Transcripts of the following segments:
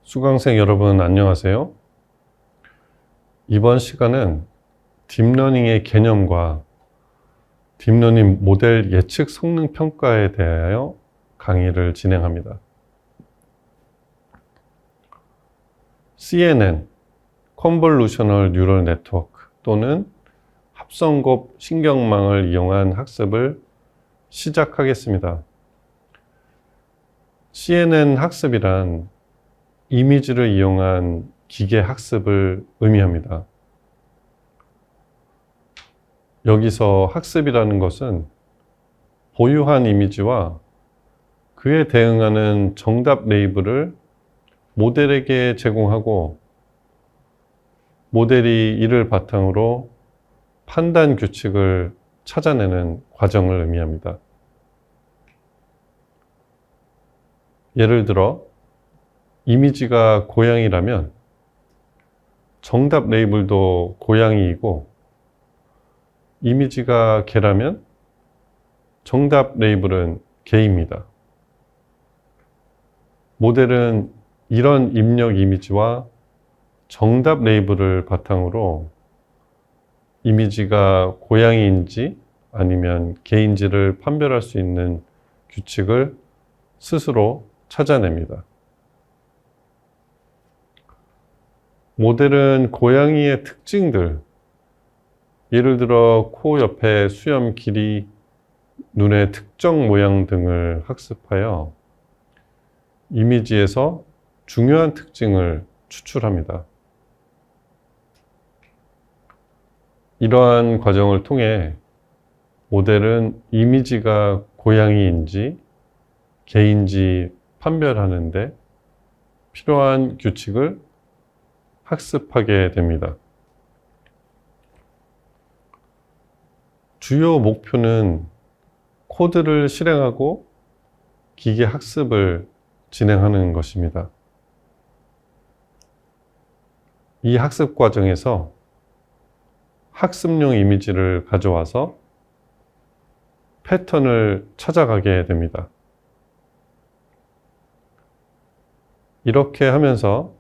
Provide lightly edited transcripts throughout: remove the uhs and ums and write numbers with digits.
수강생 여러분 안녕하세요. 이번 시간은 딥러닝의 개념과 딥러닝 모델 예측 성능 평가에 대하여 강의를 진행합니다. CNN, Convolutional Neural Network 또는 합성곱 신경망을 이용한 학습을 시작하겠습니다. CNN 학습이란 이미지를 이용한 기계 학습을 의미합니다. 여기서 학습이라는 것은 보유한 이미지와 그에 대응하는 정답 레이블을 모델에게 제공하고 모델이 이를 바탕으로 판단 규칙을 찾아내는 과정을 의미합니다. 예를 들어 이미지가 고양이라면 정답 레이블도 고양이이고, 이미지가 개라면 정답 레이블은 개입니다. 모델은 이런 입력 이미지와 정답 레이블을 바탕으로 이미지가 고양이인지 아니면 개인지를 판별할 수 있는 규칙을 스스로 찾아냅니다. 모델은 고양이의 특징들, 예를 들어 코 옆에 수염 길이, 눈의 특정 모양 등을 학습하여 이미지에서 중요한 특징을 추출합니다. 이러한 과정을 통해 모델은 이미지가 고양이인지 개인지 판별하는데 필요한 규칙을 학습하게 됩니다. 주요 목표는 코드를 실행하고 기계 학습을 진행하는 것입니다. 이 학습 과정에서 학습용 이미지를 가져와서 패턴을 찾아가게 됩니다. 이렇게 하면서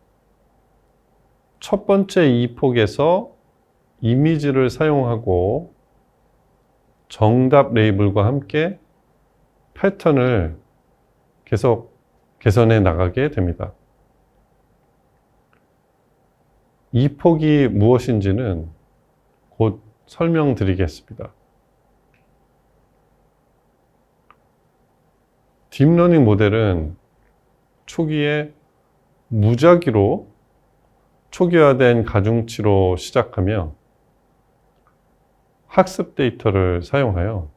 첫 번째 이폭에서 이미지를 사용하고 정답 레이블과 함께 패턴을 계속 개선해 나가게 됩니다. 이폭이 무엇인지는 곧 설명드리겠습니다. 딥러닝 모델은 초기에 무작위로 초기화된 가중치로 시작하며 학습 데이터를 사용하여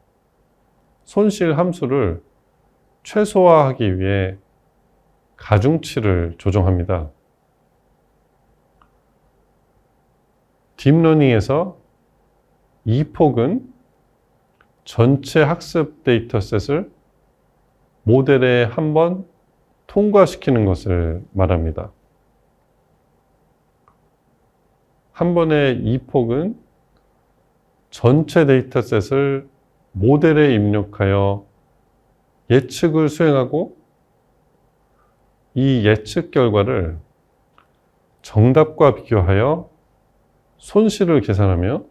손실 함수를 최소화하기 위해 가중치를 조정합니다. 딥러닝에서 이폭은 전체 학습 데이터셋을 모델에 한번 통과시키는 것을 말합니다. 한 번의 이폭은 전체 데이터셋을 모델에 입력하여 예측을 수행하고 이 예측 결과를 정답과 비교하여 손실을 계산하며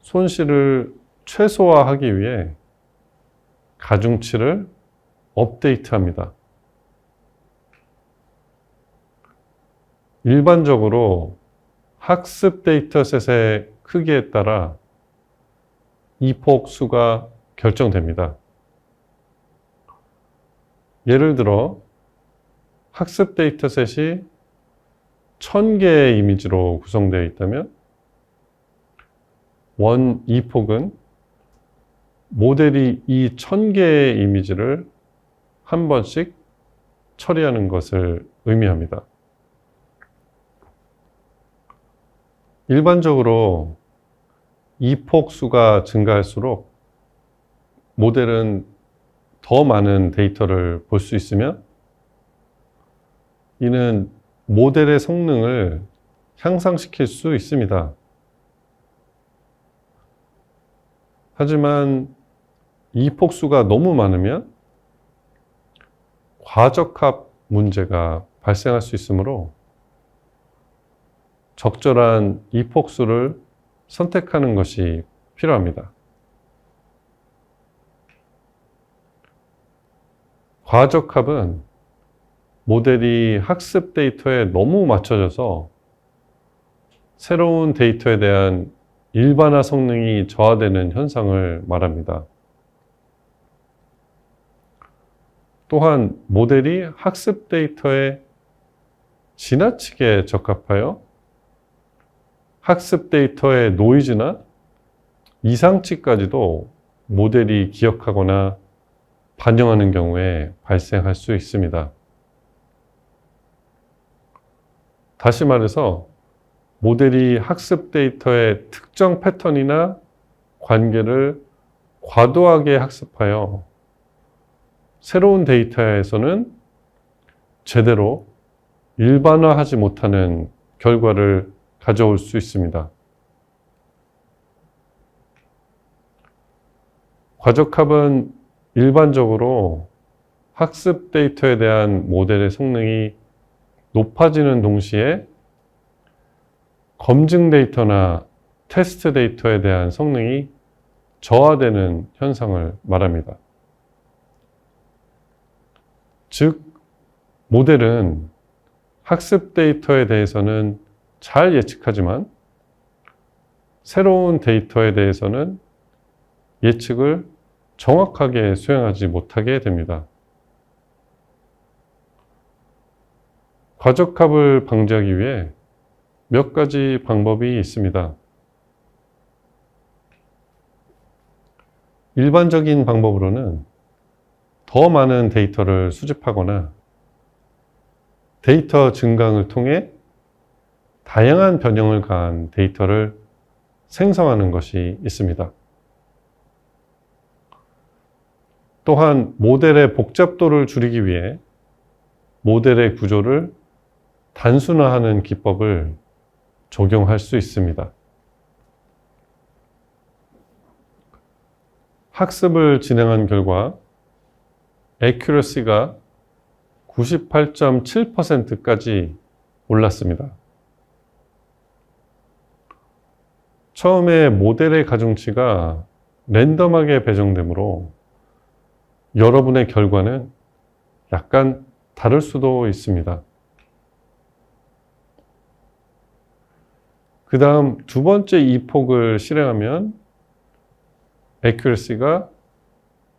손실을 최소화하기 위해 가중치를 업데이트합니다. 일반적으로 학습 데이터셋의 크기에 따라 이폭 수가 결정됩니다. 예를 들어 학습 데이터셋이 1000개의 이미지로 구성되어 있다면 원 이폭은 모델이 이 1000개의 이미지를 한 번씩 처리하는 것을 의미합니다. 일반적으로 이폭 수가 증가할수록 모델은 더 많은 데이터를 볼 수 있으며 이는 모델의 성능을 향상시킬 수 있습니다. 하지만 이폭수가 너무 많으면 과적합 문제가 발생할 수 있으므로 적절한 이폭수를 선택하는 것이 필요합니다. 과적합은 모델이 학습 데이터에 너무 맞춰져서 새로운 데이터에 대한 일반화 성능이 저하되는 현상을 말합니다. 또한 모델이 학습 데이터에 지나치게 적합하여 학습 데이터의 노이즈나 이상치까지도 모델이 기억하거나 반영하는 경우에 발생할 수 있습니다. 다시 말해서 모델이 학습 데이터의 특정 패턴이나 관계를 과도하게 학습하여 새로운 데이터에서는 제대로 일반화하지 못하는 결과를 가져올 수 있습니다. 과적합은 일반적으로 학습 데이터에 대한 모델의 성능이 높아지는 동시에 검증 데이터나 테스트 데이터에 대한 성능이 저하되는 현상을 말합니다. 즉, 모델은 학습 데이터에 대해서는 잘 예측하지만 새로운 데이터에 대해서는 예측을 정확하게 수행하지 못하게 됩니다. 과적합을 방지하기 위해 몇 가지 방법이 있습니다. 일반적인 방법으로는 더 많은 데이터를 수집하거나 데이터 증강을 통해 다양한 변형을 가한 데이터를 생성하는 것이 있습니다. 또한 모델의 복잡도를 줄이기 위해 모델의 구조를 단순화하는 기법을 적용할 수 있습니다. 학습을 진행한 결과 accuracy가 98.7%까지 올랐습니다. 처음에 모델의 가중치가 랜덤하게 배정되므로 여러분의 결과는 약간 다를 수도 있습니다. 그 다음 두 번째 이폭을 실행하면 accuracy가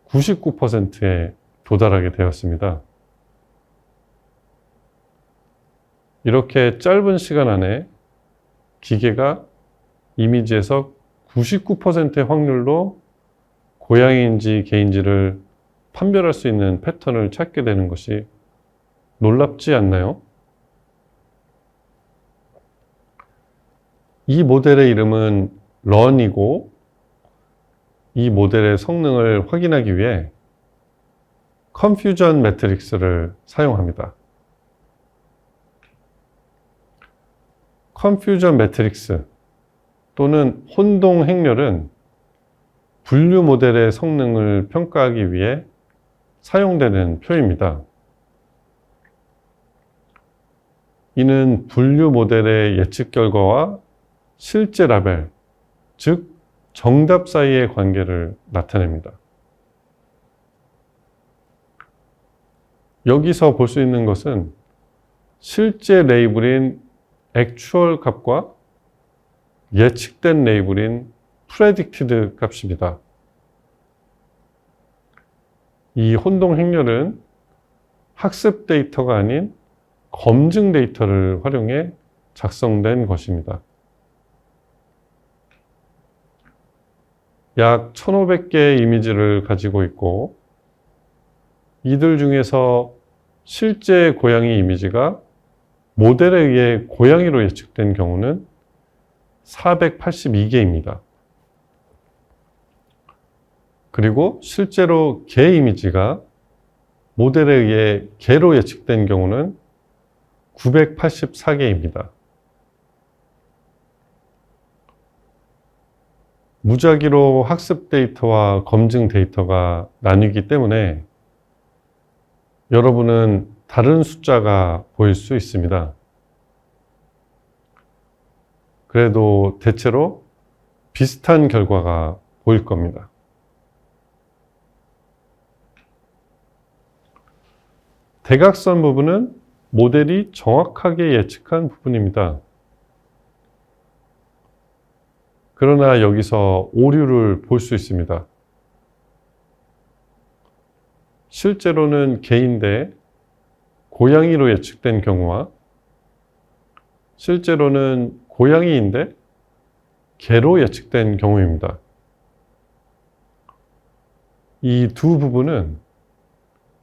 99%에 도달하게 되었습니다. 이렇게 짧은 시간 안에 기계가 이미지에서 99%의 확률로 고양이인지 개인지를 판별할 수 있는 패턴을 찾게 되는 것이 놀랍지 않나요? 이 모델의 이름은 런이고 이 모델의 성능을 확인하기 위해 컨퓨전 매트릭스를 사용합니다. 컨퓨전 매트릭스 또는 혼동 행렬은 분류 모델의 성능을 평가하기 위해 사용되는 표입니다. 이는 분류 모델의 예측 결과와 실제 라벨, 즉 정답 사이의 관계를 나타냅니다. 여기서 볼 수 있는 것은 실제 레이블인 액추얼 값과 예측된 레이블인 predicted 값입니다. 이 혼동 행렬은 학습 데이터가 아닌 검증 데이터를 활용해 작성된 것입니다. 약 1500개의 이미지를 가지고 있고 이들 중에서 실제 고양이 이미지가 모델에 의해 고양이로 예측된 경우는 482개입니다. 그리고 실제로 개 이미지가 모델에 의해 개로 예측된 경우는 984개입니다. 무작위로 학습 데이터와 검증 데이터가 나뉘기 때문에 여러분은 다른 숫자가 보일 수 있습니다. 그래도 대체로 비슷한 결과가 보일 겁니다. 대각선 부분은 모델이 정확하게 예측한 부분입니다. 그러나 여기서 오류를 볼 수 있습니다. 실제로는 개인데 고양이로 예측된 경우와 실제로는 고양이인데 개로 예측된 경우입니다. 이 두 부분은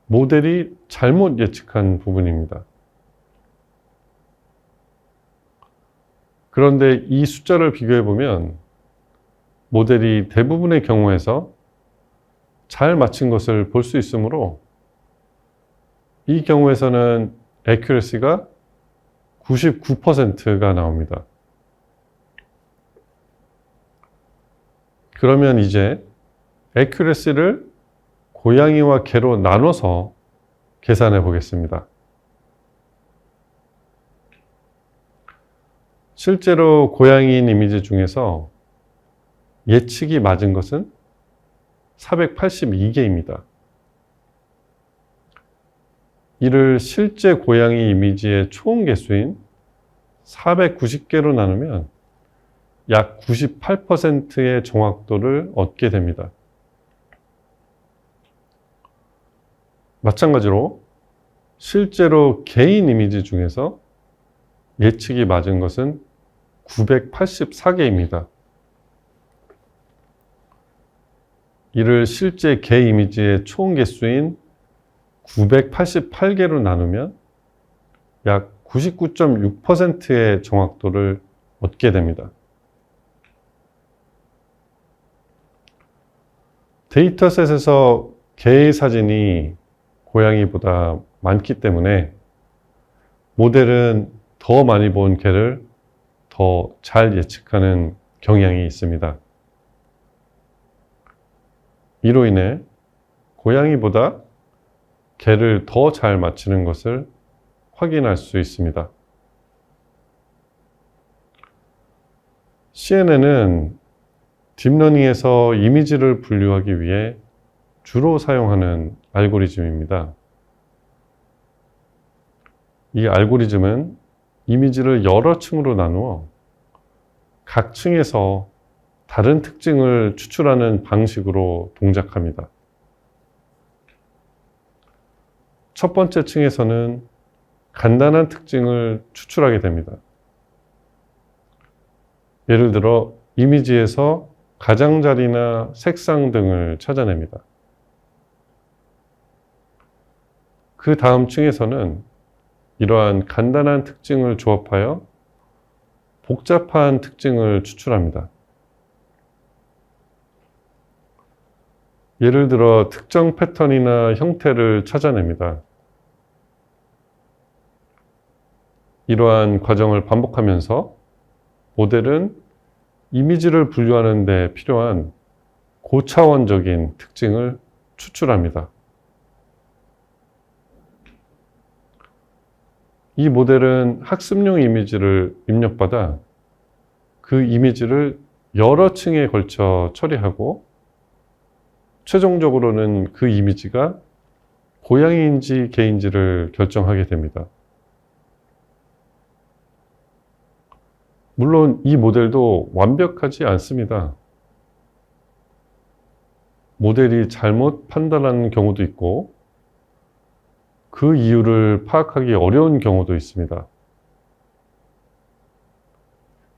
모델이 잘못 예측한 부분입니다. 그런데 이 숫자를 비교해 보면 모델이 대부분의 경우에서 잘 맞춘 것을 볼 수 있으므로 이 경우에서는 accuracy가 99%가 나옵니다. 그러면 이제 accuracy를 고양이와 개로 나눠서 계산해 보겠습니다. 실제로 고양이인 이미지 중에서 예측이 맞은 것은 482개입니다. 이를 실제 고양이 이미지의 총 개수인 490개로 나누면 약 98%의 정확도를 얻게 됩니다. 마찬가지로 실제로 개인 이미지 중에서 예측이 맞은 것은 984개입니다. 이를 실제 개 이미지의 총 개수인 988개로 나누면 약 99.6%의 정확도를 얻게 됩니다. 데이터셋에서 개의 사진이 고양이보다 많기 때문에 모델은 더 많이 본 개를 더 잘 예측하는 경향이 있습니다. 이로 인해 고양이보다 개를 더 잘 맞추는 것을 확인할 수 있습니다. CNN은 딥러닝에서 이미지를 분류하기 위해 주로 사용하는 알고리즘입니다. 이 알고리즘은 이미지를 여러 층으로 나누어 각 층에서 다른 특징을 추출하는 방식으로 동작합니다. 첫 번째 층에서는 간단한 특징을 추출하게 됩니다. 예를 들어 이미지에서 가장자리나 색상 등을 찾아냅니다. 그 다음 층에서는 이러한 간단한 특징을 조합하여 복잡한 특징을 추출합니다. 예를 들어 특정 패턴이나 형태를 찾아냅니다. 이러한 과정을 반복하면서 모델은 이미지를 분류하는 데 필요한 고차원적인 특징을 추출합니다. 이 모델은 학습용 이미지를 입력받아 그 이미지를 여러 층에 걸쳐 처리하고 최종적으로는 그 이미지가 고양이인지 개인지를 결정하게 됩니다. 물론 이 모델도 완벽하지 않습니다. 모델이 잘못 판단하는 경우도 있고 그 이유를 파악하기 어려운 경우도 있습니다.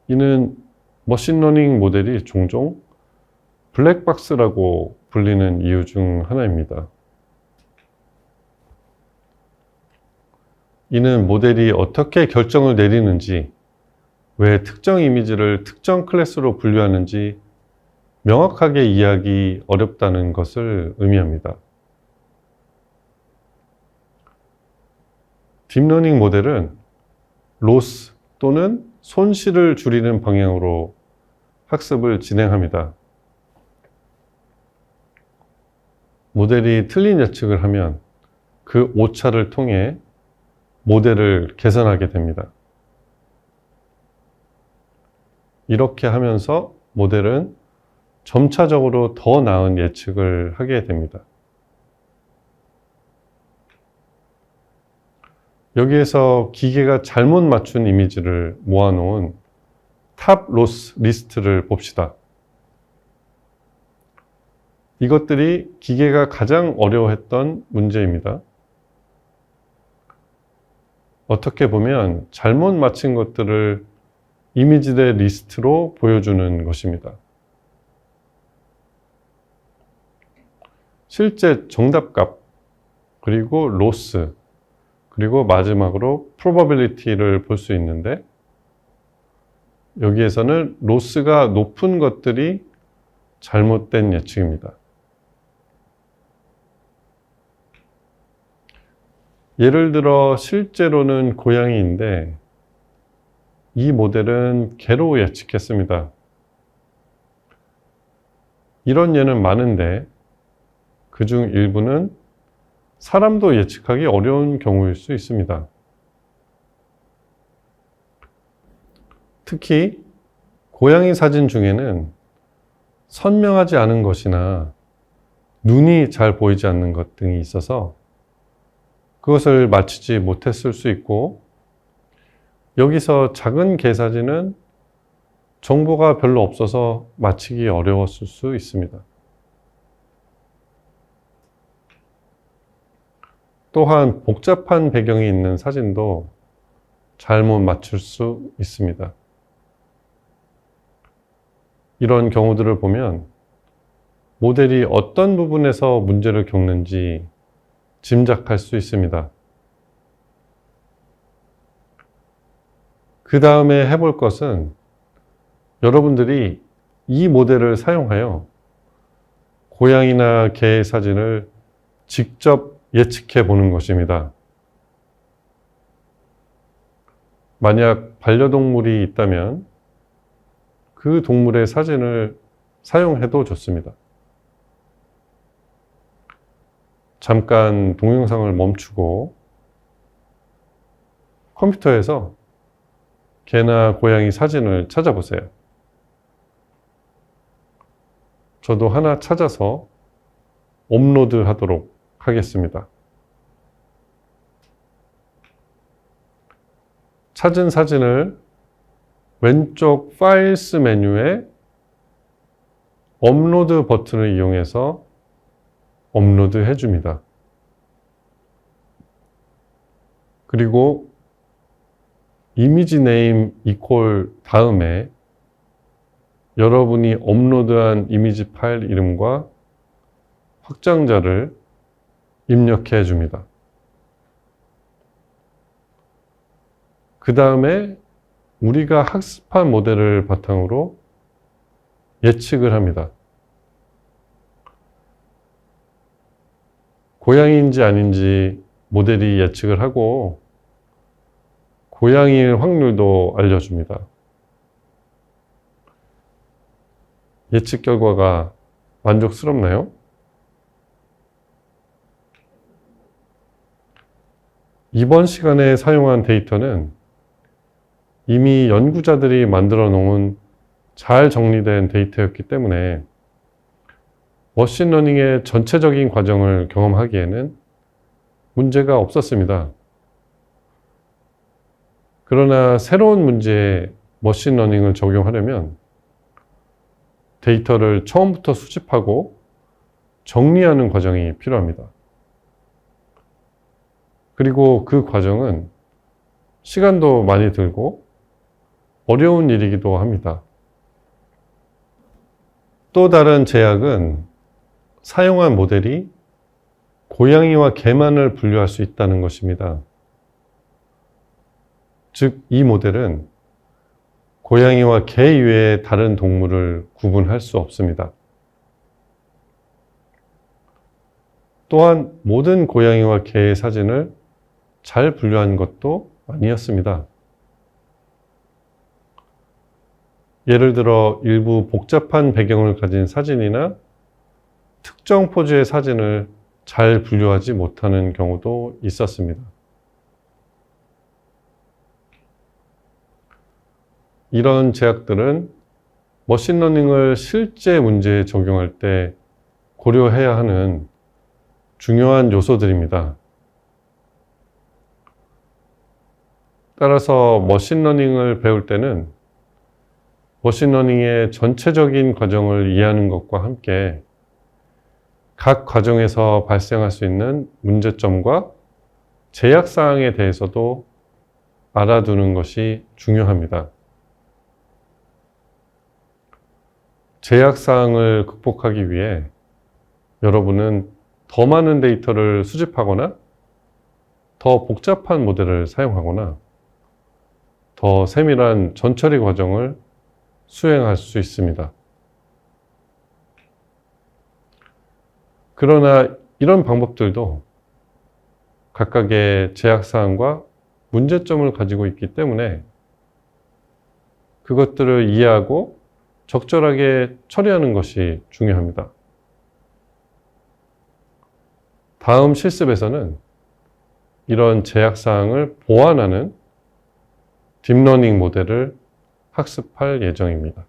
이는 머신러닝 모델이 종종 블랙박스라고 불리는 이유 중 하나입니다. 이는 모델이 어떻게 결정을 내리는지, 왜 특정 이미지를 특정 클래스로 분류하는지 명확하게 이해하기 어렵다는 것을 의미합니다. 딥러닝 모델은 로스 또는 손실을 줄이는 방향으로 학습을 진행합니다. 모델이 틀린 예측을 하면 그 오차를 통해 모델을 개선하게 됩니다. 이렇게 하면서 모델은 점차적으로 더 나은 예측을 하게 됩니다. 여기에서 기계가 잘못 맞춘 이미지를 모아놓은 탑 로스 리스트를 봅시다. 이것들이 기계가 가장 어려워했던 문제입니다. 어떻게 보면 잘못 맞힌 것들을 이미지의 리스트로 보여주는 것입니다. 실제 정답값, 그리고 로스, 그리고 마지막으로 probability를 볼 수 있는데, 여기에서는 로스가 높은 것들이 잘못된 예측입니다. 예를 들어 실제로는 고양이인데 이 모델은 개로 예측했습니다. 이런 예는 많은데 그중 일부는 사람도 예측하기 어려운 경우일 수 있습니다. 특히 고양이 사진 중에는 선명하지 않은 것이나 눈이 잘 보이지 않는 것 등이 있어서 그것을 맞추지 못했을 수 있고, 여기서 작은 개 사진은 정보가 별로 없어서 맞히기 어려웠을 수 있습니다. 또한 복잡한 배경이 있는 사진도 잘못 맞출 수 있습니다. 이런 경우들을 보면 모델이 어떤 부분에서 문제를 겪는지 짐작할 수 있습니다. 그 다음에 해볼 것은 여러분들이 이 모델을 사용하여 고양이나 개의 사진을 직접 예측해 보는 것입니다. 만약 반려동물이 있다면 그 동물의 사진을 사용해도 좋습니다. 잠깐 동영상을 멈추고 컴퓨터에서 개나 고양이 사진을 찾아보세요. 저도 하나 찾아서 업로드 하도록 하겠습니다. 찾은 사진을 왼쪽 파일스 메뉴에 업로드 버튼을 이용해서 업로드 해줍니다. 그리고 이미지 네임 이퀄 다음에 여러분이 업로드한 이미지 파일 이름과 확장자를 입력해 줍니다. 그 다음에 우리가 학습한 모델을 바탕으로 예측을 합니다. 고양이인지 아닌지 모델이 예측을 하고 고양이일 확률도 알려줍니다. 예측 결과가 만족스럽나요? 이번 시간에 사용한 데이터는 이미 연구자들이 만들어 놓은 잘 정리된 데이터였기 때문에 머신러닝의 전체적인 과정을 경험하기에는 문제가 없었습니다. 그러나 새로운 문제에 머신러닝을 적용하려면 데이터를 처음부터 수집하고 정리하는 과정이 필요합니다. 그리고 그 과정은 시간도 많이 들고 어려운 일이기도 합니다. 또 다른 제약은 사용한 모델이 고양이와 개만을 분류할 수 있다는 것입니다. 즉, 이 모델은 고양이와 개 이외의 다른 동물을 구분할 수 없습니다. 또한 모든 고양이와 개의 사진을 잘 분류한 것도 아니었습니다. 예를 들어 일부 복잡한 배경을 가진 사진이나 특정 포즈의 사진을 잘 분류하지 못하는 경우도 있었습니다. 이런 제약들은 머신러닝을 실제 문제에 적용할 때 고려해야 하는 중요한 요소들입니다. 따라서 머신러닝을 배울 때는 머신러닝의 전체적인 과정을 이해하는 것과 함께 각 과정에서 발생할 수 있는 문제점과 제약사항에 대해서도 알아두는 것이 중요합니다. 제약사항을 극복하기 위해 여러분은 더 많은 데이터를 수집하거나 더 복잡한 모델을 사용하거나 더 세밀한 전처리 과정을 수행할 수 있습니다. 그러나 이런 방법들도 각각의 제약사항과 문제점을 가지고 있기 때문에 그것들을 이해하고 적절하게 처리하는 것이 중요합니다. 다음 실습에서는 이런 제약사항을 보완하는 딥러닝 모델을 학습할 예정입니다.